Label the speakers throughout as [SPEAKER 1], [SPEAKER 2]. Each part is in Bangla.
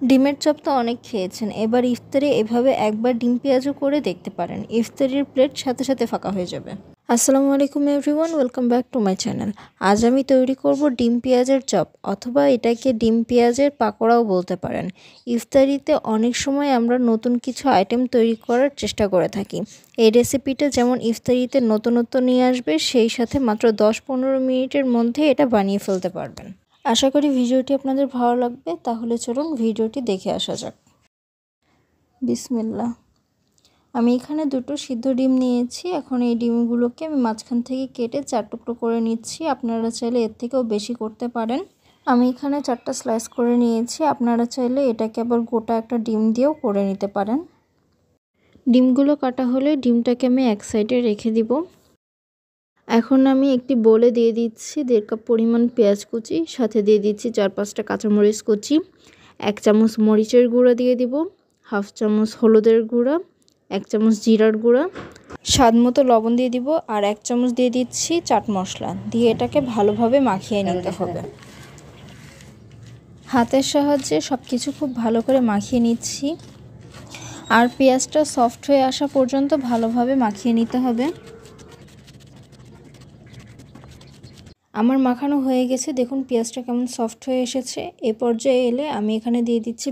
[SPEAKER 1] ডিমের চপ তো অনেক খেয়েছেন, এবার ইফতারে এভাবে একবার ডিম পেঁয়াজও করে দেখতে পারেন। ইফতারির প্লেট সাথে সাথে ফাঁকা হয়ে যাবে। আসসালামু আলাইকুম everyone, welcome back to my channel. আজ আমি তৈরি করব ডিম পেঁয়াজের চপ, অথবা এটাকে ডিম পেঁয়াজের পাকোড়াও বলতে পারেন। ইফতারিতে অনেক সময় আমরা নতুন কিছু আইটেম তৈরি করার চেষ্টা করে থাকি। এই রেসিপিটা যেমন ইফতারিতে নতুনত্ব নিয়ে আসবে, সেই সাথে মাত্র 10-15 মিনিটের মধ্যে এটা বানিয়ে ফেলতে পারবেন। আশা করি ভিডিওটি আপনাদের ভালো লাগবে। তাহলে চলুন ভিডিওটি দেখে আসা যাক। বিসমিল্লাহ। আমি এখানে 2টো সিদ্ধ ডিম নিয়েছি। এখন এই ডিমগুলোকে আমি মাঝখান থেকে কেটে 4 টুকরো করে নিচ্ছি। আপনারা চাইলে এর থেকেও বেশি করতে পারেন। আমি এখানে 4টা স্লাইস করে নিয়েছি। আপনারা চাইলে এটাকে আবার গোটা একটা ডিম দিয়েও করে নিতে পারেন। ডিমগুলো কাটা হলে ডিমটাকে আমি এক সাইডে রেখে দিব। এখন আমি একটি বোলে দিয়ে দিচ্ছি 1.5 কাপ পরিমাণ পেঁয়াজ কুচি, সাথে দিয়ে দিচ্ছি 4-5টা কাঁচামরিচ কুচি, 1 চামচ মরিচের গুঁড়া দিয়ে দিব, 1/2 চামচ হলুদের গুঁড়া, 1 চামচ জিরার গুঁড়া, স্বাদ মতো লবণ দিয়ে দিব, আর 1 চামচ দিয়ে দিচ্ছি চাট মশলা দিয়ে এটাকে ভালোভাবে মাখিয়ে নিতে হবে। হাতের সাহায্যে সব কিছু খুব ভালো করে মাখিয়ে নিচ্ছি, আর পেঁয়াজটা সফট হয়ে আসা পর্যন্ত ভালোভাবে মাখিয়ে নিতে হবে। আমার মাখানো হয়ে গেছে, দেখুন পেঁয়াজটা কেমন সফট হয়ে এসেছে। এ পর্যায়ে এলে আমি এখানে দিয়ে দিচ্ছি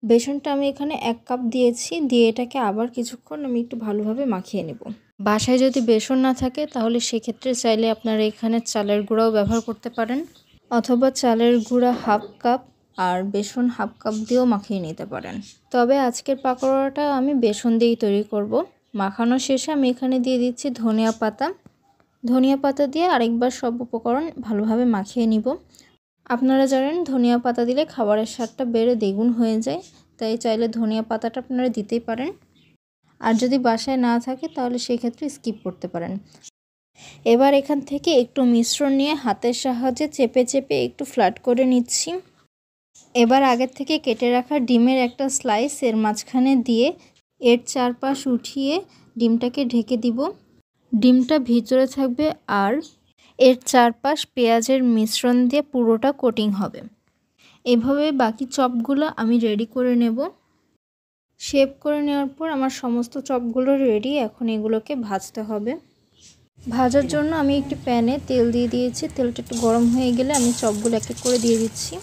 [SPEAKER 1] বেসনটা আমি এখানে 1 কাপ দিয়েছি। দিয়ে এটাকে আবার কিছুক্ষণ আমি একটু ভালোভাবে মাখিয়ে নেব। বাসায় যদি বেসন না থাকে তাহলে সেক্ষেত্রে চাইলে আপনারা এখানে চালের গুঁড়াও ব্যবহার করতে পারেন, অথবা চালের গুঁড়া 1/2 কাপ আর বেসন 1/2 কাপ দিয়েও মাখিয়ে নিতে পারেন। তবে আজকের পাকোড়াটা আমি বেসন দিয়েই তৈরি করব। মাখানো শেষে আমি এখানে দিয়ে দিচ্ছি ধনিয়া পাতা দিয়ে আরেকবার সব উপকরণ ভালোভাবে মাখিয়ে নিব। আপনারা জানেন ধনিয়া পাতা দিলে খাবারের স্বাদটা বেড়ে দ্বিগুণ হয়ে যায়, তাই চাইলে ধনিয়া পাতাটা আপনারা দিতেই পারেন। আর যদি বাসায় না থাকে তাহলে সেক্ষেত্রে স্কিপ করতে পারেন। এবার এখান থেকে একটু মিশ্রণ নিয়ে হাতের সাহায্যে চেপে চেপে একটু ফ্ল্যাট করে নিচ্ছি। এবার আগের থেকে কেটে রাখা ডিমের একটা স্লাইস এর মাঝখানে দিয়ে এর চারপাশ উঠিয়ে ডিমটাকে ঢেকে দিব। ডিমটা ভিতরে থাকবে আর এর চারপাশ পেঁয়াজের মিশ্রণ দিয়ে পুরোটা কোটিং হবে। এভাবে বাকি চপগুলো আমি রেডি করে নেব। শেপ করে নেওয়ার পর আমার সমস্ত চপগুলো রেডি। এখন এগুলোকে ভাজতে হবে। ভাজার জন্য আমি একটি প্যানে তেল দিয়ে দিয়েছি। তেলটা একটু গরম হয়ে গেলে আমি চপগুলো এক এক করে দিয়ে দিচ্ছি।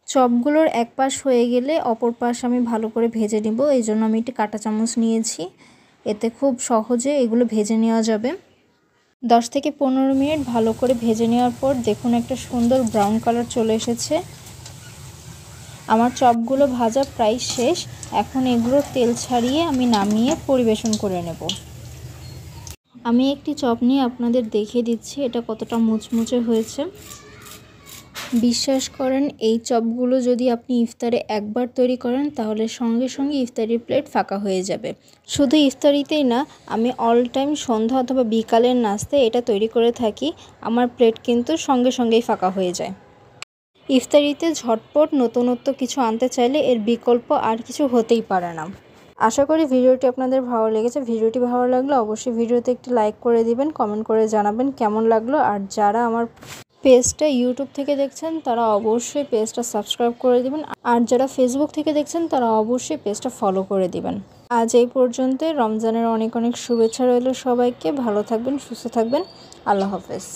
[SPEAKER 1] চপগুলোর এক পাশ হয়ে গেলে অপর পাশ আমি ভালো করে ভেজে নেব। এই জন্য আমি একটি কাঁটা চামচ নিয়েছি, এতে খুব সহজে এগুলো ভেজে নেওয়া যাবে। 10-15 মিনিট ভালো করে ভেজে নেওয়ার পর দেখুন একটা সুন্দর ব্রাউন কালার চলে এসেছে। আমার চপগুলো ভাজা প্রায় শেষ। এখন এগুলো তেল ছাড়িয়ে আমি নামিয়ে পরিবেশন করে নেব। আমি একটি চপ নিয়ে আপনাদের দেখিয়ে দিচ্ছি এটা কতটা মুচমুচে হয়েছে। বিশ্বাস করেন, এই চপগুলো যদি আপনি ইফতারে একবার তৈরি করেন তাহলে সঙ্গে সঙ্গে ইফতারির প্লেট ফাঁকা হয়ে যাবে। শুধু ইফতারিতেই না, আমি অল টাইম সন্ধ্যা অথবা বিকালের নাস্তায় এটা তৈরি করে থাকি। আমার প্লেট কিন্তু সঙ্গে সঙ্গেই ফাঁকা হয়ে যায়। ইফতারিতে ঝটপট নতুনত্ব কিছু আনতে চাইলে এর বিকল্প আর কিছু হতেই পারে না। আশা করি ভিডিওটি আপনাদের ভালো লেগেছে। ভিডিওটি ভালো লাগলে অবশ্যই ভিডিওতে একটি লাইক করে দিবেন, কমেন্ট করে জানাবেন কেমন লাগলো। আর যারা আমার পেজটা ইউটিউব থেকে দেখছেন তারা অবশ্যই পেজটা সাবস্ক্রাইব করে দিবেন, আর যারা ফেসবুক থেকে দেখছেন তারা অবশ্যই পেজটা ফলো করে দিবেন। আজ এই পর্যন্ত। রমজানের অনেক অনেক শুভেচ্ছা রইল সবাইকে। ভালো থাকবেন, সুস্থ থাকবেন। আল্লাহ হাফেজ।